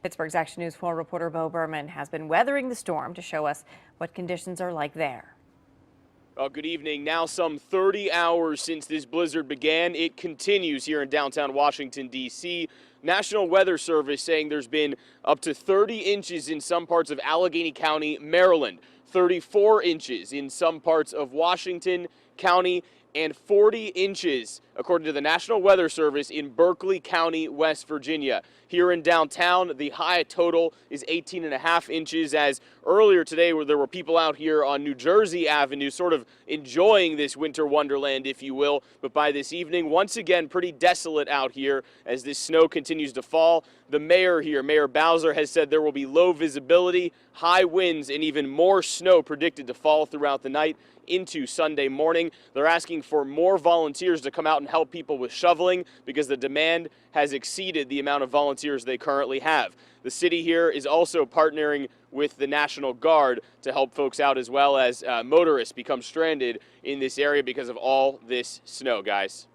Pittsburgh's Action News 4 reporter Bo Berman has been weathering the storm to show us what conditions are like there. Well, good evening. Now some 30 hours since this blizzard began, it continues here in downtown Washington, D.C. National Weather Service saying there's been up to 30 inches in some parts of Allegheny County, Maryland, 34 inches in some parts of Washington County, and 40 inches, according to the National Weather Service, in Berkeley County, West Virginia. Here in downtown, the high total is 18.5 inches, as earlier today where there were people out here on New Jersey Avenue sort of enjoying this winter wonderland, if you will. But by this evening, once again, pretty desolate out here as this snow continues to fall. The mayor here, Mayor Bowser, has said there will be low visibility, high winds, and even more snow predicted to fall throughout the night into Sunday morning. They're asking for more volunteers to come out and help people with shoveling because the demand has exceeded the amount of volunteers they currently have. The city here is also partnering with the National Guard to help folks out, as well as motorists become stranded in this area because of all this snow, guys.